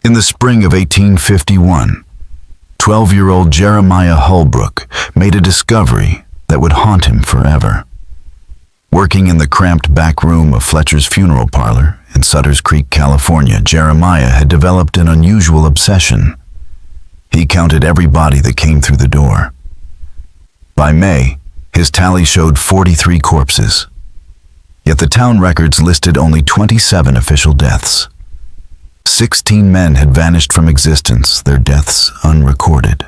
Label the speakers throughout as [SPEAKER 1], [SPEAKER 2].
[SPEAKER 1] In the spring of 1851, 12-year-old Jeremiah Holbrook made a discovery that would haunt him forever. Working in the cramped back room of Fletcher's funeral parlor in Sutters Creek, California, Jeremiah had developed an unusual obsession. He counted every body that came through the door. By May, his tally showed 43 corpses. Yet the town records listed only 27 official deaths. 16 men had vanished from existence, their deaths unrecorded.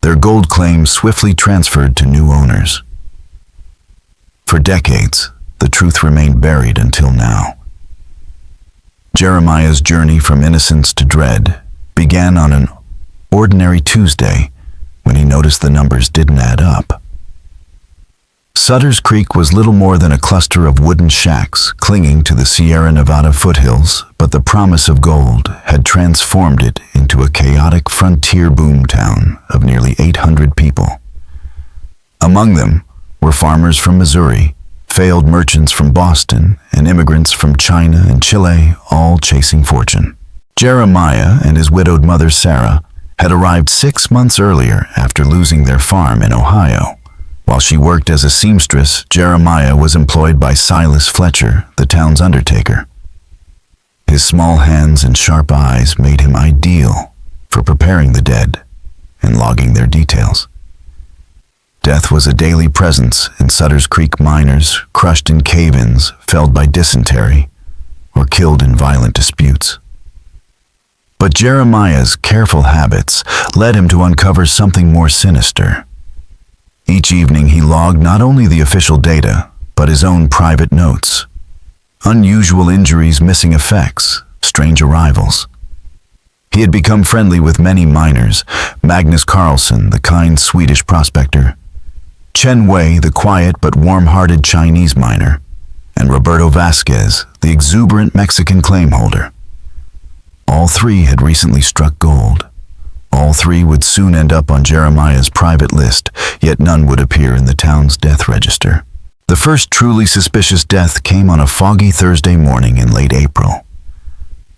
[SPEAKER 1] Their gold claims swiftly transferred to new owners. For decades, the truth remained buried until now. Jeremiah's journey from innocence to dread began on an ordinary Tuesday when he noticed the numbers didn't add up. Sutters Creek was little more than a cluster of wooden shacks clinging to the Sierra Nevada foothills, but the promise of gold had transformed it into a chaotic frontier boomtown of nearly 800 people. Among them were farmers from Missouri, failed merchants from Boston, and immigrants from China and Chile, all chasing fortune. Jeremiah and his widowed mother Sarah had arrived 6 months earlier after losing their farm in Ohio. While she worked as a seamstress, Jeremiah was employed by Silas Fletcher, the town's undertaker. His small hands and sharp eyes made him ideal for preparing the dead and logging their details. Death was a daily presence in Sutters Creek miners, crushed in cave-ins, felled by dysentery, or killed in violent disputes. But Jeremiah's careful habits led him to uncover something more sinister. Each evening he logged not only the official data, but his own private notes. Unusual injuries, missing effects, strange arrivals. He had become friendly with many miners: Magnus Carlson, the kind Swedish prospector; Chen Wei, the quiet but warm-hearted Chinese miner; and Roberto Vasquez, the exuberant Mexican claim holder. All three had recently struck gold. All three would soon end up on Jeremiah's private list, yet none would appear in the town's death register. The first truly suspicious death came on a foggy Thursday morning in late April,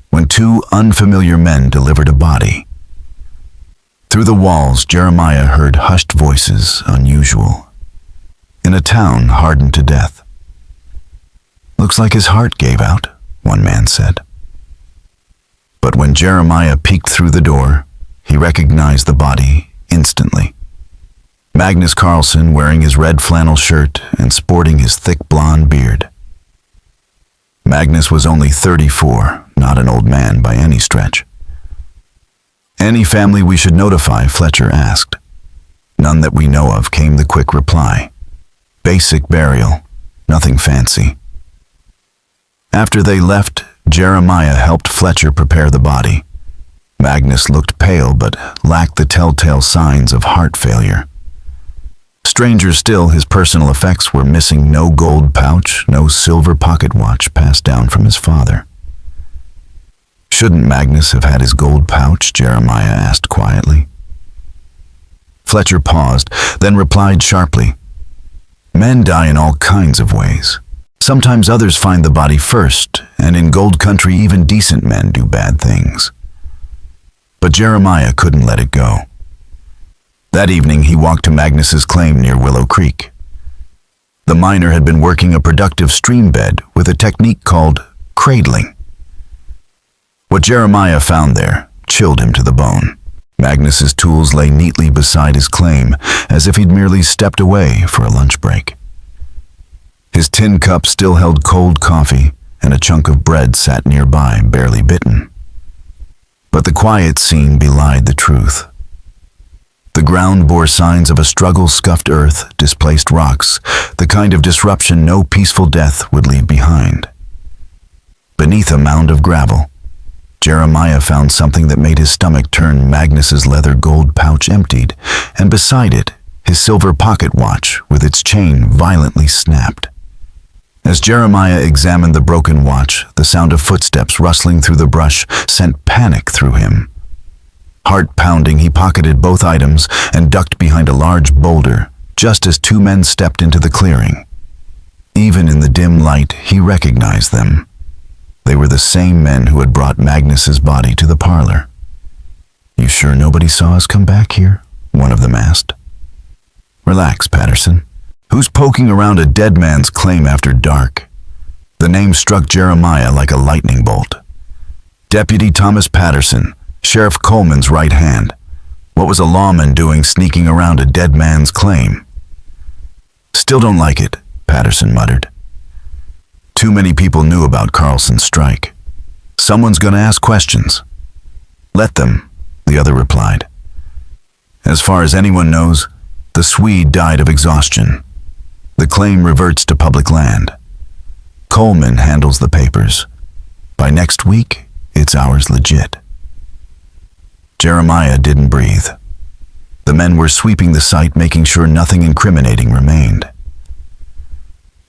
[SPEAKER 1] when two unfamiliar men delivered a body. Through the walls, Jeremiah heard hushed voices, unusual, in a town hardened to death. "Looks like his heart gave out," one man said. But when Jeremiah peeked through the door, he recognized the body instantly. Magnus Carlson, wearing his red flannel shirt and sporting his thick blonde beard. Magnus was only 34, not an old man by any stretch. "Any family we should notify?" Fletcher asked. "None that we know of," came the quick reply. "Basic burial, nothing fancy." After they left, Jeremiah helped Fletcher prepare the body. Magnus looked pale but lacked the telltale signs of heart failure. Stranger still, his personal effects were missing: no gold pouch, no silver pocket watch passed down from his father. "Shouldn't Magnus have had his gold pouch?" Jeremiah asked quietly. Fletcher paused, then replied sharply, "Men die in all kinds of ways. Sometimes others find the body first, and in gold country even decent men do bad things." But Jeremiah couldn't let it go. That evening he walked to Magnus's claim near Willow Creek. The miner had been working a productive stream bed with a technique called cradling. What Jeremiah found there chilled him to the bone. Magnus's tools lay neatly beside his claim, as if he'd merely stepped away for a lunch break. His tin cup still held cold coffee, and a chunk of bread sat nearby, barely bitten. But the quiet scene belied the truth. The ground bore signs of a struggle: scuffed earth, displaced rocks, the kind of disruption no peaceful death would leave behind. Beneath a mound of gravel, Jeremiah found something that made his stomach turn: Magnus's leather gold pouch emptied, and beside it, his silver pocket watch with its chain violently snapped. As Jeremiah examined the broken watch, the sound of footsteps rustling through the brush sent panic through him. Heart pounding, he pocketed both items and ducked behind a large boulder just as two men stepped into the clearing. Even in the dim light, he recognized them. They were the same men who had brought Magnus's body to the parlor. "You sure nobody saw us come back here?" one of them asked. "Relax, Patterson. Who's poking around a dead man's claim after dark?" The name struck Jeremiah like a lightning bolt. Deputy Thomas Patterson, Sheriff Coleman's right hand. What was a lawman doing sneaking around a dead man's claim? "Still don't like it," Patterson muttered. Too many people knew about Carlson's strike. "Someone's going to ask questions." "Let them," the other replied. "As far as anyone knows, the Swede died of exhaustion. The claim reverts to public land. Coleman handles the papers. By next week, it's ours legit." Jeremiah didn't breathe. The men were sweeping the site, making sure nothing incriminating remained.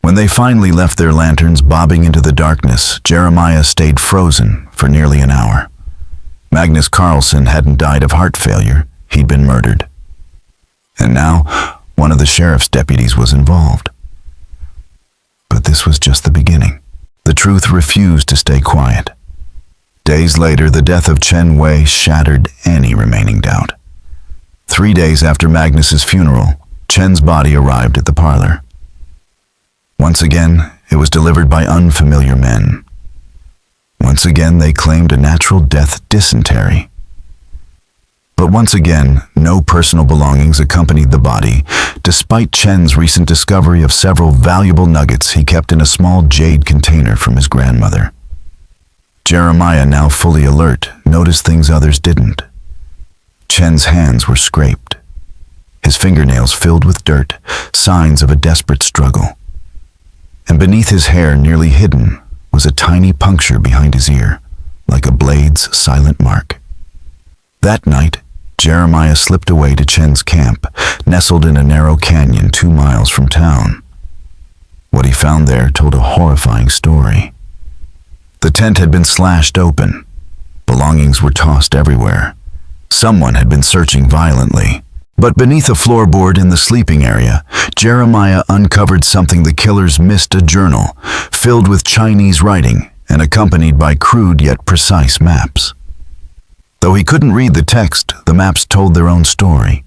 [SPEAKER 1] When they finally left their lanterns bobbing into the darkness, Jeremiah stayed frozen for nearly an hour. Magnus Carlson hadn't died of heart failure. He'd been murdered. And now, one of the sheriff's deputies was involved. But this was just the beginning. The truth refused to stay quiet. Days later, the death of Chen Wei shattered any remaining doubt. 3 days after Magnus's funeral, Chen's body arrived at the parlor. Once again, it was delivered by unfamiliar men. Once again, they claimed a natural death dysentery. But once again, no personal belongings accompanied the body, despite Chen's recent discovery of several valuable nuggets he kept in a small jade container from his grandmother. Jeremiah, now fully alert, noticed things others didn't. Chen's hands were scraped, his fingernails filled with dirt, signs of a desperate struggle. And beneath his hair, nearly hidden, was a tiny puncture behind his ear, like a blade's silent mark. That night, Jeremiah slipped away to Chen's camp, nestled in a narrow canyon 2 miles from town. What he found there told a horrifying story. The tent had been slashed open. Belongings were tossed everywhere. Someone had been searching violently. But beneath a floorboard in the sleeping area, Jeremiah uncovered something the killers missed: a journal, filled with Chinese writing and accompanied by crude yet precise maps. Though he couldn't read the text, the maps told their own story.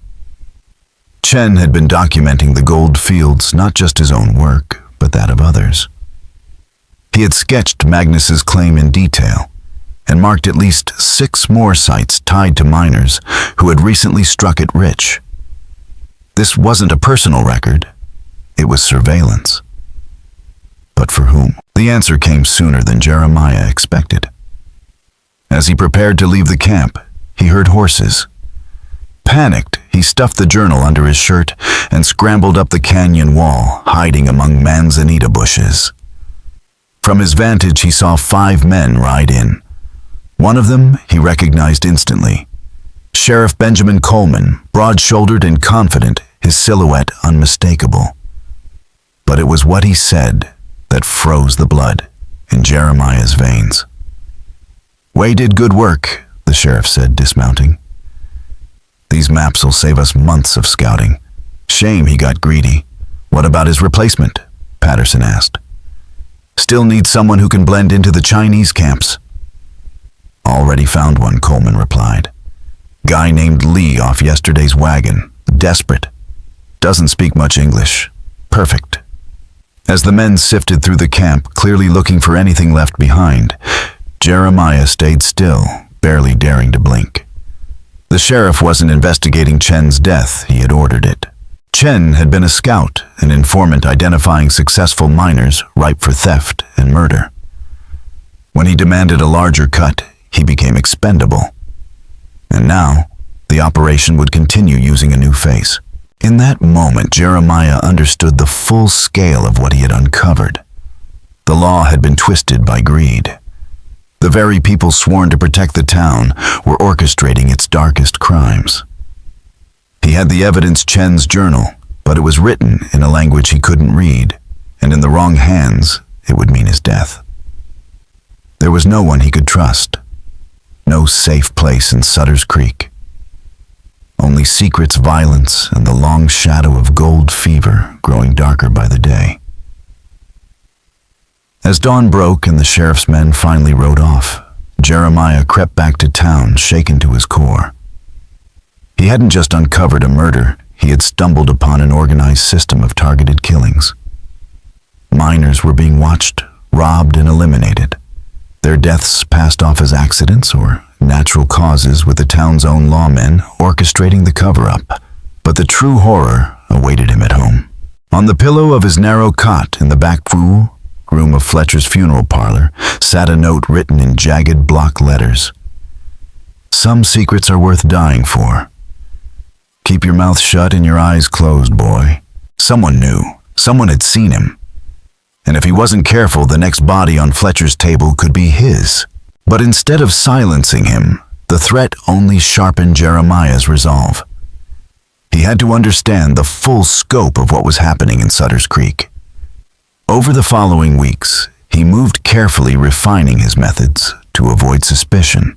[SPEAKER 1] Chen had been documenting the gold fields, not just his own work, but that of others. He had sketched Magnus's claim in detail, and marked at least 6 more sites tied to miners who had recently struck it rich. This wasn't a personal record, it was surveillance. But for whom? The answer came sooner than Jeremiah expected. As he prepared to leave the camp, he heard horses. Panicked, he stuffed the journal under his shirt and scrambled up the canyon wall, hiding among manzanita bushes. From his vantage, he saw 5 men ride in. One of them he recognized instantly. Sheriff Benjamin Coleman, broad-shouldered and confident, his silhouette unmistakable. But it was what he said that froze the blood in Jeremiah's veins. "Wei did good work," the sheriff said, dismounting. "These maps will save us months of scouting. Shame he got greedy." "What about his replacement?" Patterson asked. "Still need someone who can blend into the Chinese camps." "Already found one," Coleman replied. "Guy named Lee off yesterday's wagon. Desperate. Doesn't speak much English. Perfect." As the men sifted through the camp, clearly looking for anything left behind, Jeremiah stayed still, barely daring to blink. The sheriff wasn't investigating Chen's death, he had ordered it. Chen had been a scout, an informant identifying successful miners ripe for theft and murder. When he demanded a larger cut, he became expendable. And now, the operation would continue using a new face. In that moment, Jeremiah understood the full scale of what he had uncovered. The law had been twisted by greed. The very people sworn to protect the town were orchestrating its darkest crimes. He had the evidence: Chen's journal, but it was written in a language he couldn't read, and in the wrong hands, it would mean his death. There was no one he could trust. No safe place in Sutter's Creek. Only secrets, violence, and the long shadow of gold fever growing darker by the day. As dawn broke and the sheriff's men finally rode off, Jeremiah crept back to town, shaken to his core. He hadn't just uncovered a murder, he had stumbled upon an organized system of targeted killings. Minors were being watched, robbed, and eliminated. Their deaths passed off as accidents or natural causes, with the town's own lawmen orchestrating the cover-up. But the true horror awaited him at home. On the pillow of his narrow cot in the back room of Fletcher's funeral parlor sat a note written in jagged block letters. "Some secrets are worth dying for. Keep your mouth shut and your eyes closed, boy." Someone knew. Someone had seen him. And if he wasn't careful, the next body on Fletcher's table could be his. But instead of silencing him, the threat only sharpened Jeremiah's resolve. He had to understand the full scope of what was happening in Sutter's Creek. Over the following weeks, he moved carefully, refining his methods to avoid suspicion.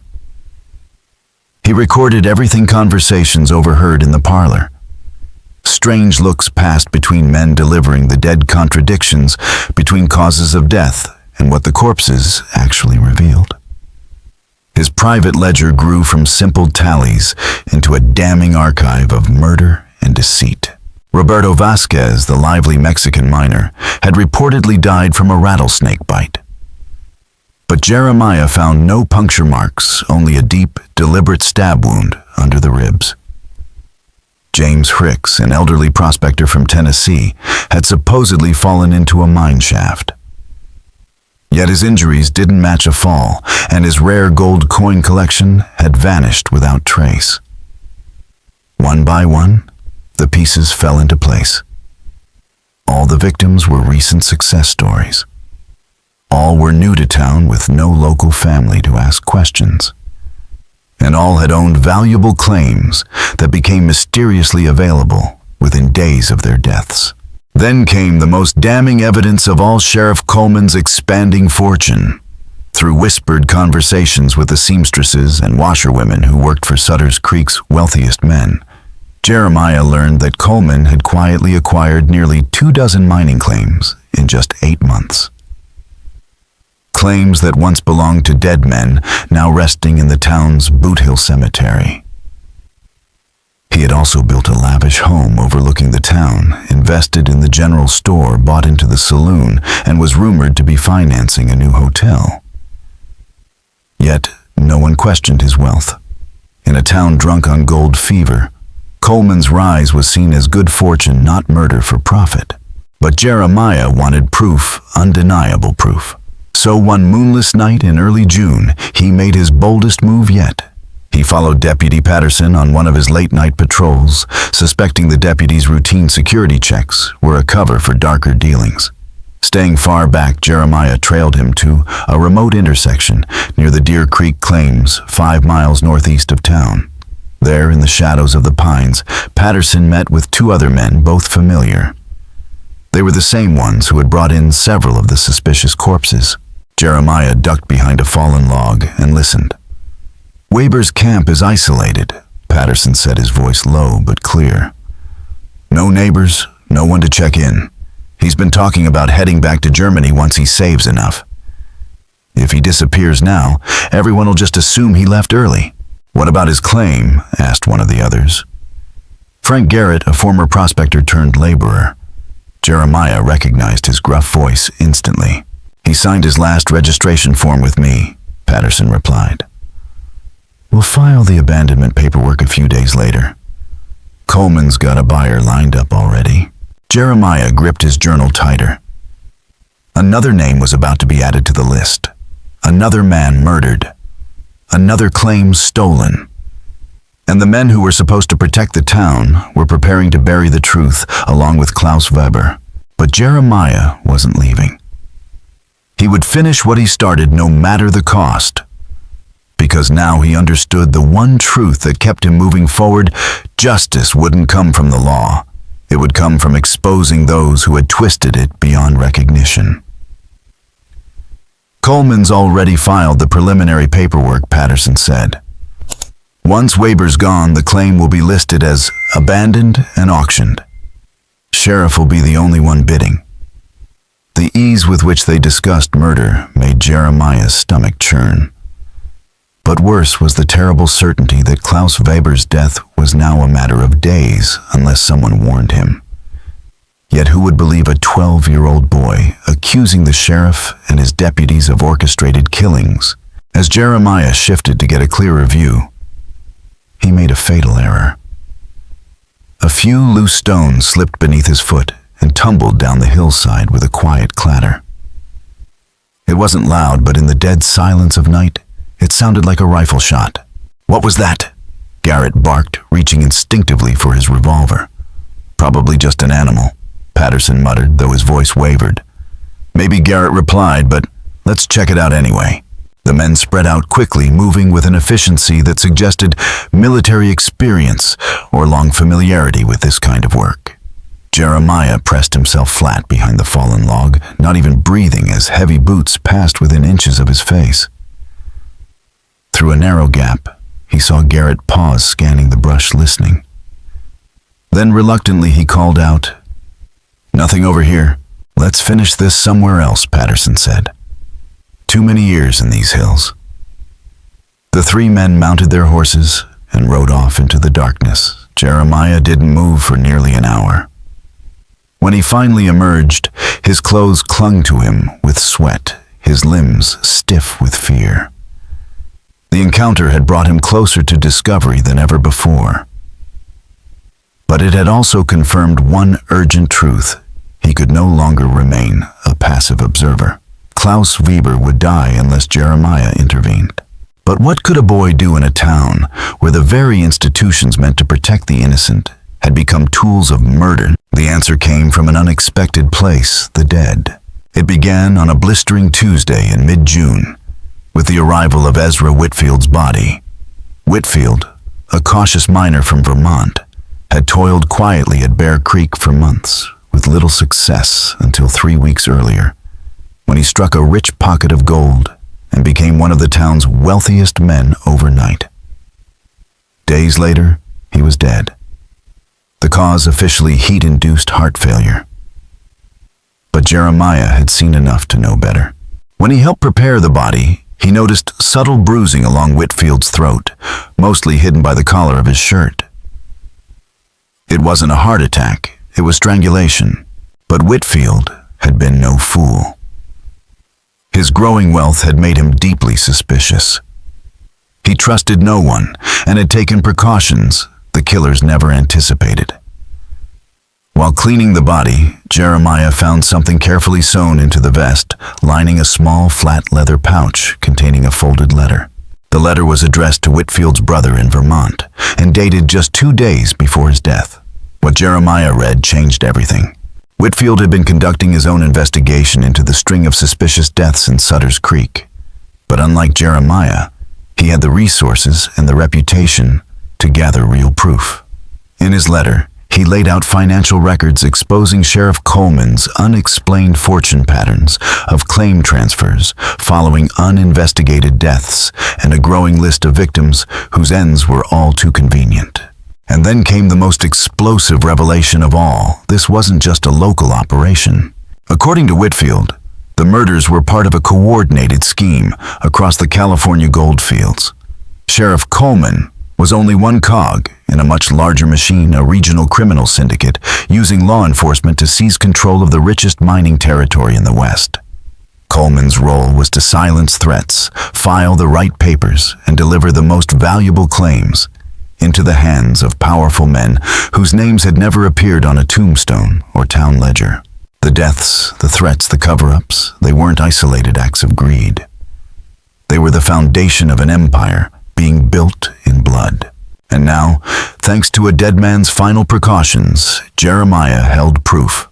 [SPEAKER 1] He recorded everything conversations overheard in the parlor. Strange looks passed between men delivering the dead, contradictions between causes of death and what the corpses actually revealed. His private ledger grew from simple tallies into a damning archive of murder and deceit. Roberto Vasquez, the lively Mexican miner, had reportedly died from a rattlesnake bite. But Jeremiah found no puncture marks, only a deep, deliberate stab wound under the ribs. James Hicks, an elderly prospector from Tennessee, had supposedly fallen into a mine shaft. Yet his injuries didn't match a fall, and his rare gold coin collection had vanished without trace. One by one, the pieces fell into place. All the victims were recent success stories. All were new to town with no local family to ask questions. And all had owned valuable claims that became mysteriously available within days of their deaths. Then came the most damning evidence of all Sheriff Coleman's expanding fortune. Through whispered conversations with the seamstresses and washerwomen who worked for Sutter's Creek's wealthiest men, Jeremiah learned that Coleman had quietly acquired nearly 24 mining claims in just 8 months. Claims that once belonged to dead men, now resting in the town's Boot Hill Cemetery. He had also built a lavish home overlooking the town, invested in the general store, bought into the saloon, and was rumored to be financing a new hotel. Yet, no one questioned his wealth. In a town drunk on gold fever, Coleman's rise was seen as good fortune, not murder for profit. But Jeremiah wanted proof, undeniable proof. So one moonless night in early June, he made his boldest move yet. He followed Deputy Patterson on one of his late-night patrols, suspecting the deputy's routine security checks were a cover for darker dealings. Staying far back, Jeremiah trailed him to a remote intersection near the Deer Creek Claims, 5 miles northeast of town. There, in the shadows of the pines, Patterson met with 2 other men, both familiar. They were the same ones who had brought in several of the suspicious corpses. Jeremiah ducked behind a fallen log and listened. "Weber's camp is isolated," Patterson said, his voice low but clear. "No neighbors, no one to check in. He's been talking about heading back to Germany once he saves enough. If he disappears now, everyone will just assume he left early." "What about his claim?" asked one of the others. Frank Garrett, a former prospector turned laborer. Jeremiah recognized his gruff voice instantly. "He signed his last registration form with me," Patterson replied. "We'll file the abandonment paperwork a few days later. Coleman's got a buyer lined up already." Jeremiah gripped his journal tighter. Another name was about to be added to the list. Another man murdered. Another claim stolen. And the men who were supposed to protect the town were preparing to bury the truth along with Klaus Weber. But Jeremiah wasn't leaving. He would finish what he started no matter the cost. Because now he understood the one truth that kept him moving forward: justice wouldn't come from the law. It would come from exposing those who had twisted it beyond recognition. "Coleman's already filed the preliminary paperwork," Patterson said. "Once Weber's gone, the claim will be listed as abandoned and auctioned. Sheriff will be the only one bidding. The ease with which they discussed murder made Jeremiah's stomach churn. But worse was the terrible certainty that Klaus Weber's death was now a matter of days unless someone warned him. Yet who would believe a 12-year-old boy accusing the sheriff and his deputies of orchestrated killings? As Jeremiah shifted to get a clearer view, he made a fatal error. A few loose stones slipped beneath his foot and tumbled down the hillside with a quiet clatter. It wasn't loud, but in the dead silence of night, it sounded like a rifle shot. "What was that?" Garrett barked, reaching instinctively for his revolver. "Probably just an animal," Patterson muttered, though his voice wavered. Maybe Garrett replied, but let's check it out anyway. The men spread out quickly, moving with an efficiency that suggested military experience or long familiarity with this kind of work. Jeremiah pressed himself flat behind the fallen log, not even breathing as heavy boots passed within inches of his face. Through a narrow gap, he saw Garrett pause, scanning the brush, listening. Then reluctantly he called out, "Nothing over here. Let's finish this somewhere else," Patterson said. "Too many years in these hills." The three men mounted their horses and rode off into the darkness. Jeremiah didn't move for nearly an hour. When he finally emerged, his clothes clung to him with sweat, his limbs stiff with fear. The encounter had brought him closer to discovery than ever before. But it had also confirmed one urgent truth: he could no longer remain a passive observer. Klaus Weber would die unless Jeremiah intervened. But what could a boy do in a town where the very institutions meant to protect the innocent had become tools of murder? The answer came from an unexpected place: the dead. It began on a blistering Tuesday in mid-June, with the arrival of Ezra Whitfield's body. Whitfield, a cautious miner from Vermont, had toiled quietly at Bear Creek for months, with little success until 3 weeks earlier, when he struck a rich pocket of gold and became one of the town's wealthiest men overnight. Days later, he was dead. The cause officially heat-induced heart failure. But Jeremiah had seen enough to know better. When he helped prepare the body, he noticed subtle bruising along Whitfield's throat, mostly hidden by the collar of his shirt. It wasn't a heart attack, it was strangulation. But Whitfield had been no fool. His growing wealth had made him deeply suspicious. He trusted no one and had taken precautions the killers never anticipated. While cleaning the body, Jeremiah found something carefully sewn into the vest, lining a small, flat leather pouch containing a folded letter. The letter was addressed to Whitfield's brother in Vermont and dated just 2 days before his death. What Jeremiah read changed everything. Whitfield had been conducting his own investigation into the string of suspicious deaths in Sutter's Creek. But unlike Jeremiah, he had the resources and the reputation to gather real proof. In his letter, he laid out financial records exposing Sheriff Coleman's unexplained fortune patterns of claim transfers following uninvestigated deaths and a growing list of victims whose ends were all too convenient. And then came the most explosive revelation of all: this wasn't just a local operation. According to Whitfield, the murders were part of a coordinated scheme across the California gold fields. Sheriff Coleman was only one cog in a much larger machine, a regional criminal syndicate using law enforcement to seize control of the richest mining territory in the West. Coleman's role was to silence threats, file the right papers, and deliver the most valuable claims into the hands of powerful men whose names had never appeared on a tombstone or town ledger. The deaths, the threats, the cover-ups, they weren't isolated acts of greed. They were the foundation of an empire being built in blood. And now, thanks to a dead man's final precautions, Jeremiah held proof.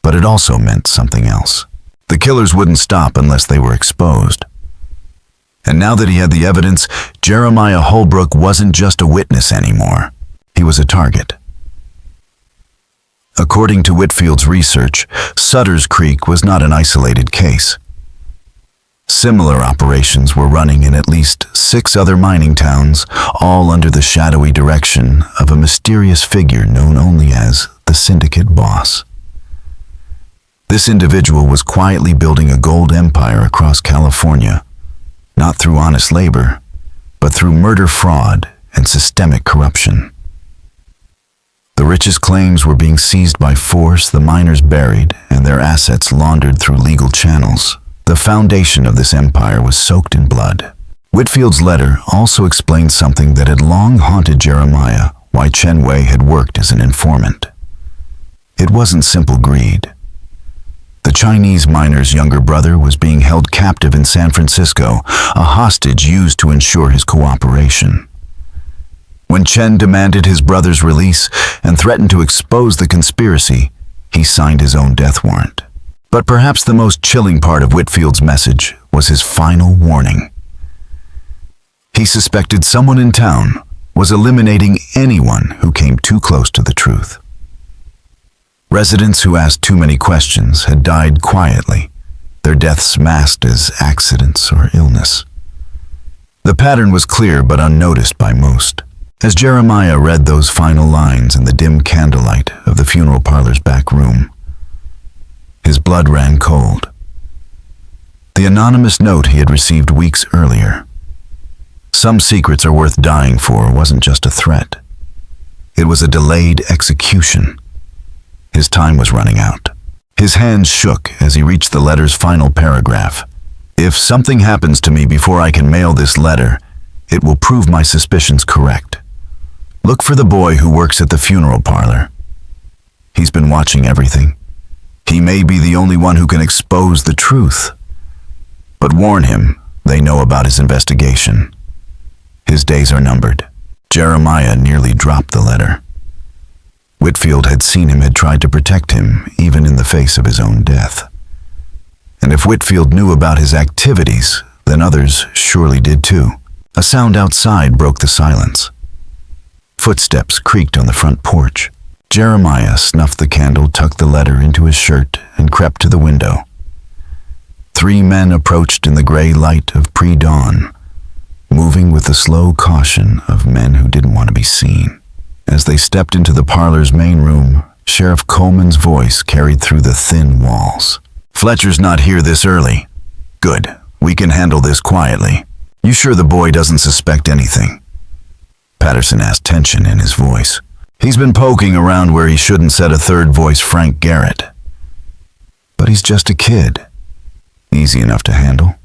[SPEAKER 1] But it also meant something else. The killers wouldn't stop unless they were exposed. And now that he had the evidence, Jeremiah Holbrook wasn't just a witness anymore. He was a target. According to Whitfield's research, Sutter's Creek was not an isolated case. Similar operations were running in at least 6 other mining towns, all under the shadowy direction of a mysterious figure known only as the syndicate boss. This individual was quietly building a gold empire across California, not through honest labor, but through murder, fraud, and systemic corruption. The richest claims were being seized by force, the miners buried, and their assets laundered through legal channels. The foundation of this empire was soaked in blood. Whitfield's letter also explained something that had long haunted Jeremiah: why Chen Wei had worked as an informant. It wasn't simple greed. The Chinese miner's younger brother was being held captive in San Francisco, a hostage used to ensure his cooperation. When Chen demanded his brother's release and threatened to expose the conspiracy, he signed his own death warrant. But perhaps the most chilling part of Whitfield's message was his final warning. He suspected someone in town was eliminating anyone who came too close to the truth. Residents who asked too many questions had died quietly, their deaths masked as accidents or illness. The pattern was clear but unnoticed by most. As Jeremiah read those final lines in the dim candlelight of the funeral parlor's back room, his blood ran cold. The anonymous note he had received weeks earlier. Some secrets are worth dying for wasn't just a threat. It was a delayed execution. His time was running out. His hands shook as he reached the letter's final paragraph. If something happens to me before I can mail this letter, it will prove my suspicions correct. Look for the boy who works at the funeral parlor. He's been watching everything. He may be the only one who can expose the truth. But warn him, they know about his investigation. His days are numbered. Jeremiah nearly dropped the letter. Whitfield had seen him, had tried to protect him, even in the face of his own death. And if Whitfield knew about his activities, then others surely did too. A sound outside broke the silence. Footsteps creaked on the front porch. Jeremiah snuffed the candle, tucked the letter into his shirt, and crept to the window. 3 men approached in the gray light of pre-dawn, moving with the slow caution of men who didn't want to be seen. As they stepped into the parlor's main room, Sheriff Coleman's voice carried through the thin walls. "Fletcher's not here this early. Good. We can handle this quietly. You sure the boy doesn't suspect anything?" Patterson asked, tension in his voice. "He's been poking around where he shouldn't," said a third voice, Frank Garrett. "But he's just a kid. Easy enough to handle.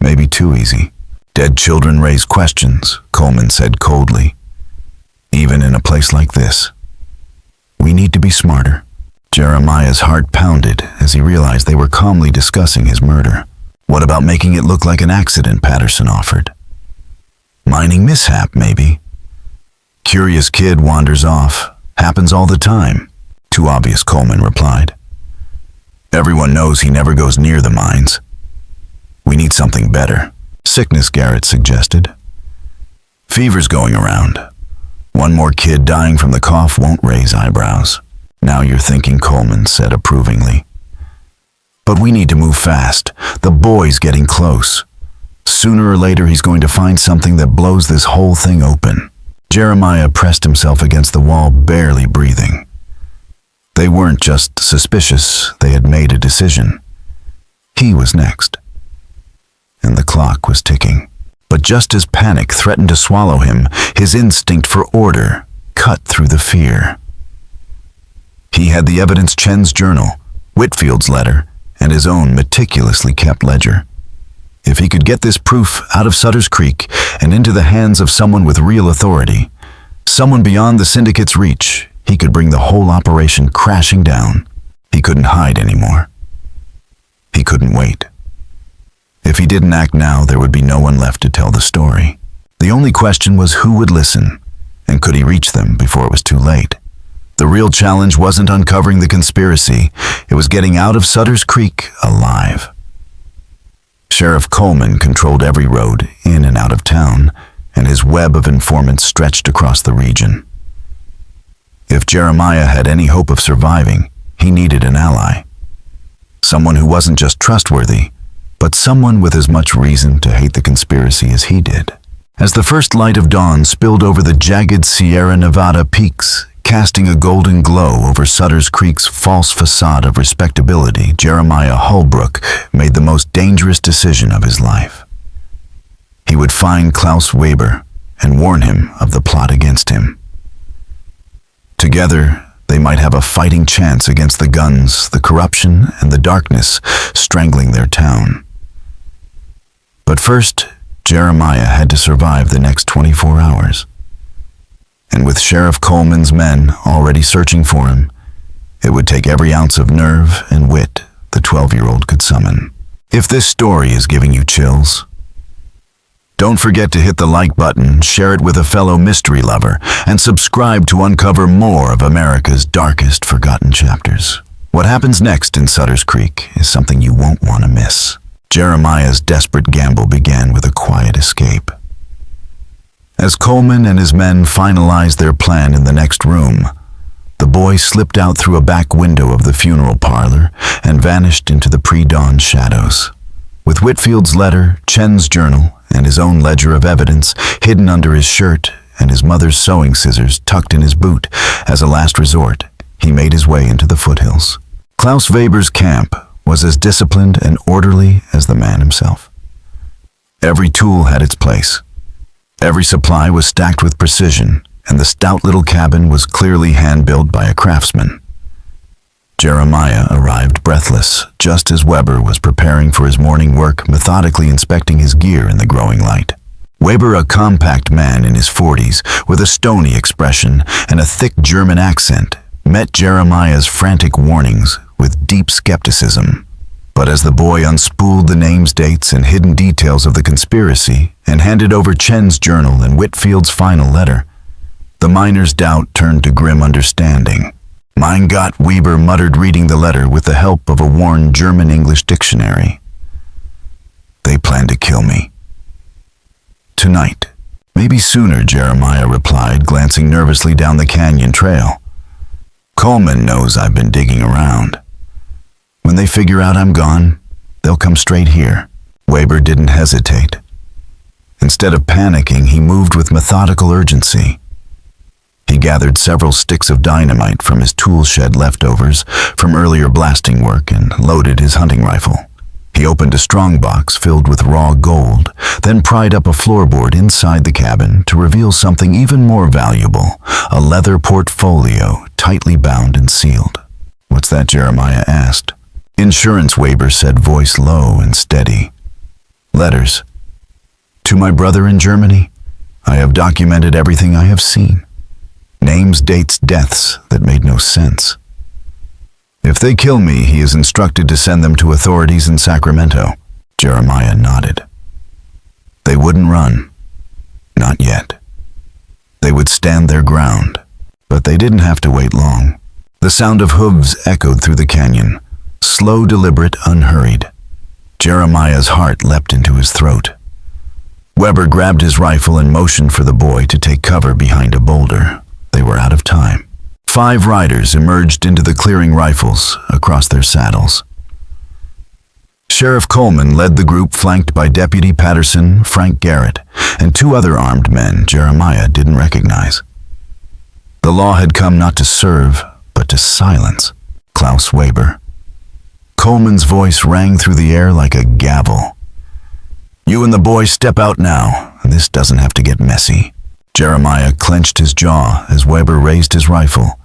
[SPEAKER 1] Maybe too easy." "Dead children raise questions," Coleman said coldly. "Even in a place like this. We need to be smarter." Jeremiah's heart pounded as he realized they were calmly discussing his murder. "What about making it look like an accident?" Patterson offered. "Mining mishap, maybe. Curious kid wanders off. Happens all the time." "Too obvious," Coleman replied. "Everyone knows he never goes near the mines. We need something better." "Sickness," Garrett suggested. "Fever's going around. One more kid dying from the cough won't raise eyebrows." "Now you're thinking," Coleman said approvingly. "But we need to move fast. The boy's getting close. Sooner or later he's going to find something that blows this whole thing open." Jeremiah pressed himself against the wall, barely breathing. They weren't just suspicious, they had made a decision. He was next. And the clock was ticking. But just as panic threatened to swallow him, his instinct for order cut through the fear. He had the evidence: Chen's journal, Whitfield's letter, and his own meticulously kept ledger. If he could get this proof out of Sutter's Creek and into the hands of someone with real authority, someone beyond the syndicate's reach, he could bring the whole operation crashing down. He couldn't hide anymore. He couldn't wait. If he didn't act now, there would be no one left to tell the story. The only question was who would listen, and could he reach them before it was too late? The real challenge wasn't uncovering the conspiracy, it was getting out of Sutter's Creek alive. Sheriff Coleman controlled every road in and out of town, and his web of informants stretched across the region. If Jeremiah had any hope of surviving, he needed an ally. Someone who wasn't just trustworthy, but someone with as much reason to hate the conspiracy as he did. As the first light of dawn spilled over the jagged Sierra Nevada peaks, casting a golden glow over Sutter's Creek's false facade of respectability, Jeremiah Holbrook made the most dangerous decision of his life. He would find Klaus Weber and warn him of the plot against him. Together, they might have a fighting chance against the guns, the corruption, and the darkness strangling their town. But first, Jeremiah had to survive the next 24 hours. And with Sheriff Coleman's men already searching for him, it would take every ounce of nerve and wit the 12-year-old could summon. If this story is giving you chills, don't forget to hit the like button, share it with a fellow mystery lover, and subscribe to uncover more of America's darkest forgotten chapters. What happens next in Sutter's Creek is something you won't want to miss. Jeremiah's desperate gamble began with a quiet escape. As Coleman and his men finalized their plan in the next room, the boy slipped out through a back window of the funeral parlor and vanished into the pre-dawn shadows. With Whitfield's letter, Chen's journal, and his own ledger of evidence hidden under his shirt and his mother's sewing scissors tucked in his boot, as a last resort, he made his way into the foothills. Klaus Weber's camp was as disciplined and orderly as the man himself. Every tool had its place. Every supply was stacked with precision, and the stout little cabin was clearly hand-built by a craftsman. Jeremiah arrived breathless, just as Weber was preparing for his morning work, methodically inspecting his gear in the growing light. Weber, a compact man in his 40s, with a stony expression and a thick German accent, met Jeremiah's frantic warnings with deep skepticism. But as the boy unspooled the names, dates, and hidden details of the conspiracy and handed over Chen's journal and Whitfield's final letter, the miner's doubt turned to grim understanding. Mein Gott, Weber muttered, reading the letter with the help of a worn German-English dictionary. They plan to kill me. Tonight. Maybe sooner, Jeremiah replied, glancing nervously down the canyon trail. Coleman knows I've been digging around. When they figure out I'm gone, they'll come straight here. Weber didn't hesitate. Instead of panicking, he moved with methodical urgency. He gathered several sticks of dynamite from his tool shed leftovers from earlier blasting work and loaded his hunting rifle. He opened a strongbox filled with raw gold, then pried up a floorboard inside the cabin to reveal something even more valuable, a leather portfolio tightly bound and sealed. What's that? Jeremiah asked. Insurance, Weber said, voice low and steady. Letters. To my brother in Germany, I have documented everything I have seen. Names, dates, deaths that made no sense. If they kill me, he is instructed to send them to authorities in Sacramento. Jeremiah nodded. They wouldn't run. Not yet. They would stand their ground. But they didn't have to wait long. The sound of hooves echoed through the canyon, slow, deliberate, unhurried. Jeremiah's heart leapt into his throat. Weber grabbed his rifle and motioned for the boy to take cover behind a boulder. They were out of time. 5 riders emerged into the clearing, rifles across their saddles. Sheriff Coleman led the group, flanked by Deputy Patterson, Frank Garrett, and 2 other armed men Jeremiah didn't recognize. The law had come not to serve, but to silence Klaus Weber. Coleman's voice rang through the air like a gavel. You and the boy step out now, and this doesn't have to get messy. Jeremiah clenched his jaw as Weber raised his rifle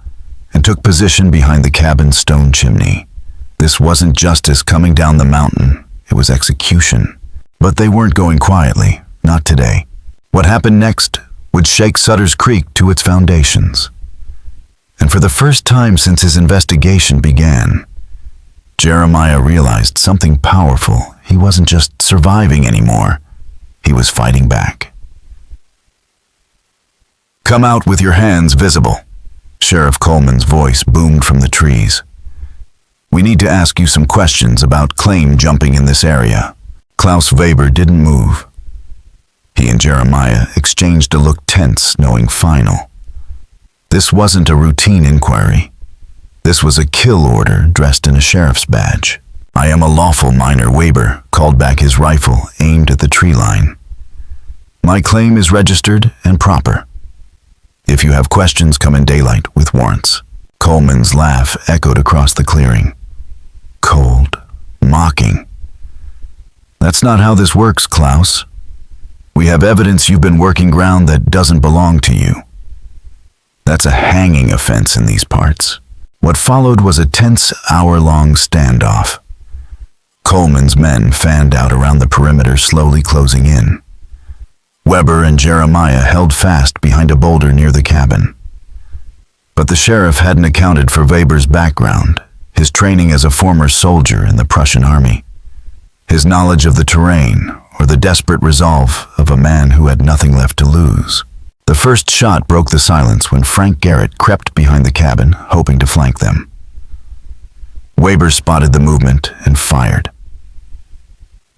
[SPEAKER 1] and took position behind the cabin's stone chimney. This wasn't justice coming down the mountain, it was execution. But they weren't going quietly, not today. What happened next would shake Sutter's Creek to its foundations. And for the first time since his investigation began, Jeremiah realized something powerful. He wasn't just surviving anymore, he was fighting back. Come out with your hands visible. Sheriff Coleman's voice boomed from the trees. We need to ask you some questions about claim jumping in this area. Klaus Weber didn't move. He and Jeremiah exchanged a look, tense, knowing final. This wasn't a routine inquiry. This was a kill order dressed in a sheriff's badge. I am a lawful miner, Weber called back, his rifle aimed at the tree line. My claim is registered and proper. If you have questions, come in daylight with warrants." Coleman's laugh echoed across the clearing. Cold, mocking. "That's not how this works, Klaus. We have evidence you've been working ground that doesn't belong to you. That's a hanging offense in these parts." What followed was a tense, hour-long standoff. Coleman's men fanned out around the perimeter, slowly closing in. Weber and Jeremiah held fast behind a boulder near the cabin. But the sheriff hadn't accounted for Weber's background, his training as a former soldier in the Prussian army, his knowledge of the terrain, or the desperate resolve of a man who had nothing left to lose. The first shot broke the silence when Frank Garrett crept behind the cabin, hoping to flank them. Weber spotted the movement and fired.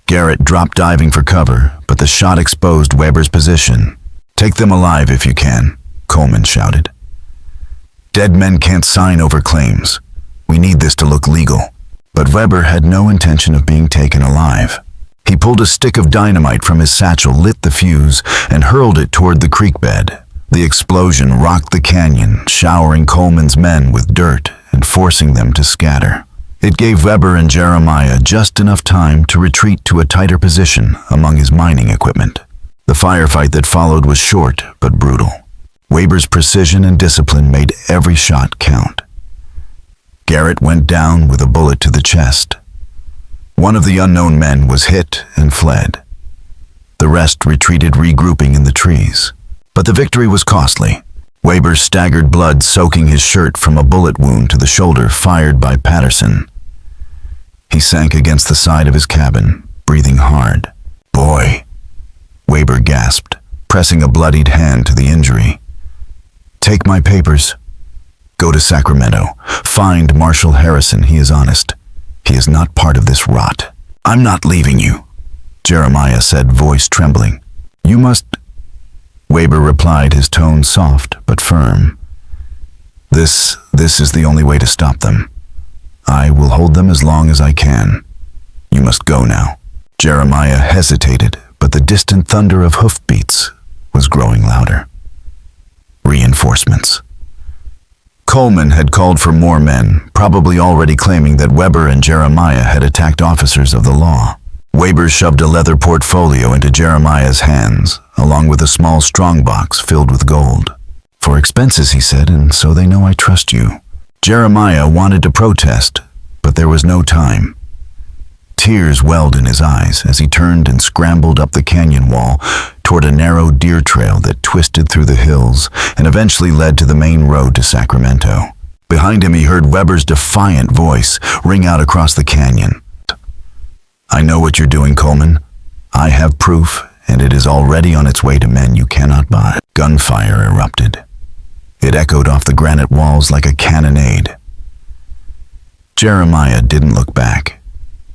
[SPEAKER 1] Garrett dropped diving for cover, but the shot exposed Weber's position. "Take them alive if you can," Coleman shouted. "Dead men can't sign over claims. We need this to look legal." But Weber had no intention of being taken alive. He pulled a stick of dynamite from his satchel, lit the fuse, and hurled it toward the creek bed. The explosion rocked the canyon, showering Coleman's men with dirt and forcing them to scatter. It gave Weber and Jeremiah just enough time to retreat to a tighter position among his mining equipment. The firefight that followed was short but brutal. Weber's precision and discipline made every shot count. Garrett went down with a bullet to the chest. One of the unknown men was hit and fled. The rest retreated, regrouping in the trees. But the victory was costly. Weber staggered, blood soaking his shirt from a bullet wound to the shoulder fired by Patterson. He sank against the side of his cabin, breathing hard. "Boy," Weber gasped, pressing a bloodied hand to the injury. "Take my papers. Go to Sacramento. Find Marshal Harrison. He is honest. He is not part of this rot." "I'm not leaving you," Jeremiah said, voice trembling. "You must..." Weber replied, his tone soft but firm. This is the only way to stop them. I will hold them as long as I can. You must go now." Jeremiah hesitated, but the distant thunder of hoofbeats was growing louder. Reinforcements. Coleman had called for more men, probably already claiming that Weber and Jeremiah had attacked officers of the law. Weber shoved a leather portfolio into Jeremiah's hands, along with a small strongbox filled with gold. "For expenses," he said, "and so they know I trust you." Jeremiah wanted to protest, but there was no time. Tears welled in his eyes as he turned and scrambled up the canyon wall toward a narrow deer trail that twisted through the hills and eventually led to the main road to Sacramento. Behind him, he heard Weber's defiant voice ring out across the canyon. "I know what you're doing, Coleman. I have proof, and it is already on its way to men you cannot buy." Gunfire erupted. It echoed off the granite walls like a cannonade. Jeremiah didn't look back.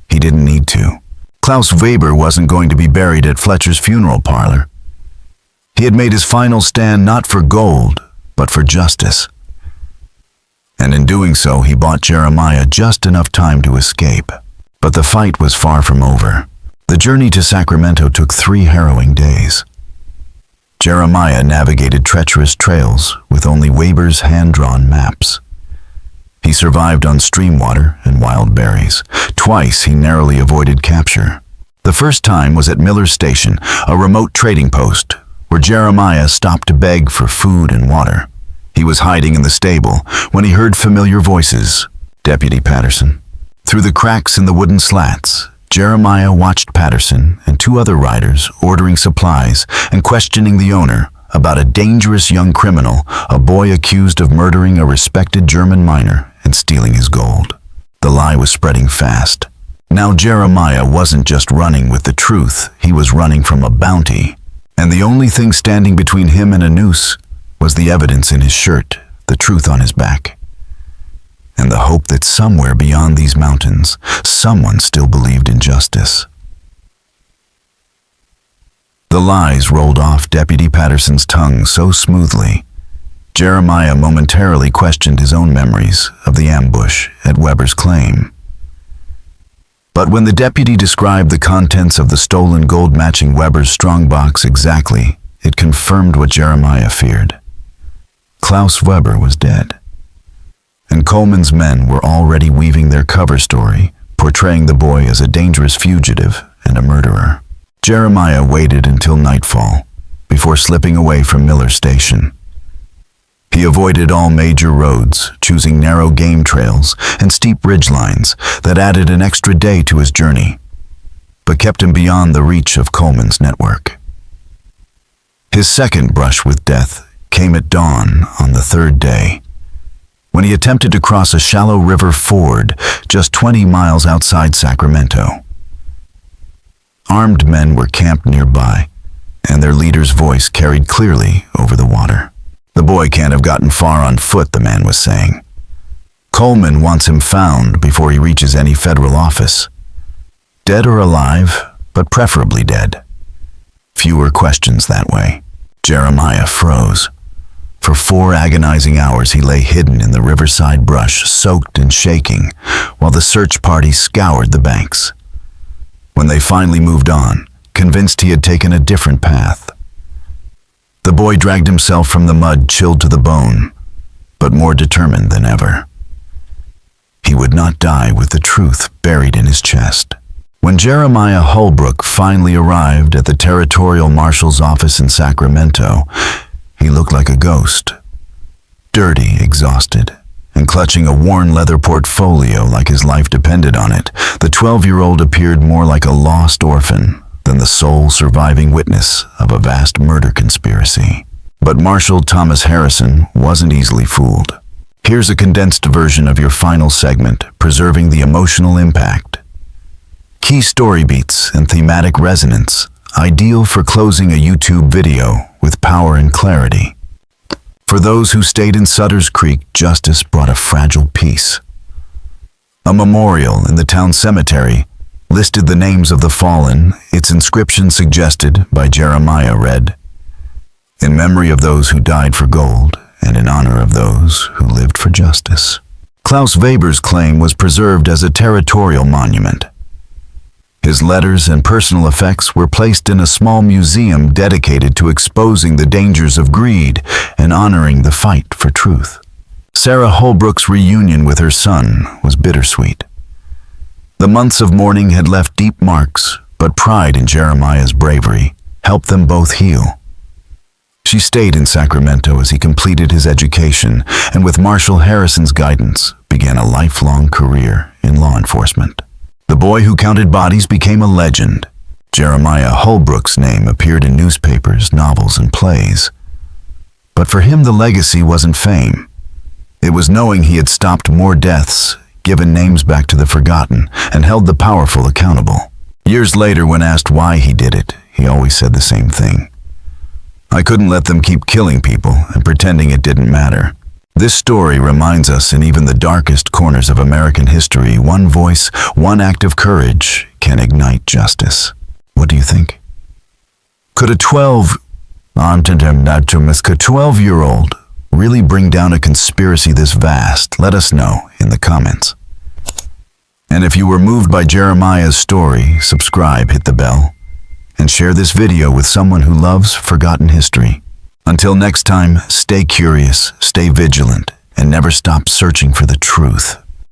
[SPEAKER 1] He didn't need to. Klaus Weber wasn't going to be buried at Fletcher's funeral parlor. He had made his final stand not for gold, but for justice. And in doing so, he bought Jeremiah just enough time to escape. But the fight was far from over. The journey to Sacramento took 3 harrowing days. Jeremiah navigated treacherous trails with only Weber's hand-drawn maps. He survived on stream water and wild berries. Twice he narrowly avoided capture. The first time was at Miller's Station, a remote trading post, where Jeremiah stopped to beg for food and water. He was hiding in the stable when he heard familiar voices. Deputy Patterson. Through the cracks in the wooden slats, Jeremiah watched Patterson and 2 other riders ordering supplies and questioning the owner about a dangerous young criminal, a boy accused of murdering a respected German miner and stealing his gold. The lie was spreading fast. Now Jeremiah wasn't just running with the truth, he was running from a bounty. And the only thing standing between him and a noose was the evidence in his shirt, the truth on his back. And the hope that somewhere beyond these mountains, someone still believed in justice. The lies rolled off Deputy Patterson's tongue so smoothly, Jeremiah momentarily questioned his own memories of the ambush at Weber's claim. But when the deputy described the contents of the stolen gold matching Weber's strongbox exactly, it confirmed what Jeremiah feared. Klaus Weber was dead. And Coleman's men were already weaving their cover story, portraying the boy as a dangerous fugitive and a murderer. Jeremiah waited until nightfall before slipping away from Miller Station. He avoided all major roads, choosing narrow game trails and steep ridgelines that added an extra day to his journey, but kept him beyond the reach of Coleman's network. His second brush with death came at dawn on the third day, when he attempted to cross a shallow river ford just 20 miles outside Sacramento. Armed men were camped nearby, and their leader's voice carried clearly over the water. "The boy can't have gotten far on foot," the man was saying. "Coleman wants him found before he reaches any federal office. Dead or alive, but preferably dead. Fewer questions that way." Jeremiah froze. For 4 agonizing hours he lay hidden in the riverside brush, soaked and shaking, while the search party scoured the banks. When they finally moved on, convinced he had taken a different path, the boy dragged himself from the mud, chilled to the bone, but more determined than ever. He would not die with the truth buried in his chest. When Jeremiah Holbrook finally arrived at the territorial marshal's office in Sacramento, he looked like a ghost. Dirty, exhausted, and clutching a worn leather portfolio like his life depended on it, the 12-year-old appeared more like a lost orphan than the sole surviving witness of a vast murder conspiracy. But Marshal Thomas Harrison wasn't easily fooled. Here's a condensed version of your final segment, preserving the emotional impact. Key story beats and thematic resonance, ideal for closing a YouTube video with power and clarity. For those who stayed in Sutter's Creek, justice brought a fragile peace. A memorial in the town cemetery listed the names of the fallen. Its inscription suggested by Jeremiah read, "In memory of those who died for gold, and in honor of those who lived for justice." Klaus Weber's claim was preserved as a territorial monument. His letters and personal effects were placed in a small museum dedicated to exposing the dangers of greed and honoring the fight for truth. Sarah Holbrook's reunion with her son was bittersweet. The months of mourning had left deep marks, but pride in Jeremiah's bravery helped them both heal. She stayed in Sacramento as he completed his education, and with Marshal Harrison's guidance, began a lifelong career in law enforcement. The boy who counted bodies became a legend. Jeremiah Holbrook's name appeared in newspapers, novels, and plays. But for him, the legacy wasn't fame. It was knowing he had stopped more deaths, given names back to the forgotten, and held the powerful accountable. Years later, when asked why he did it, he always said the same thing. "I couldn't let them keep killing people and pretending it didn't matter." This story reminds us, in even the darkest corners of American history, one voice, one act of courage can ignite justice. What do you think? Could a 12-year-old really bring down a conspiracy this vast? Let us know in the comments. And if you were moved by Jeremiah's story, subscribe, hit the bell, and share this video with someone who loves forgotten history. Until next time, stay curious, stay vigilant, and never stop searching for the truth.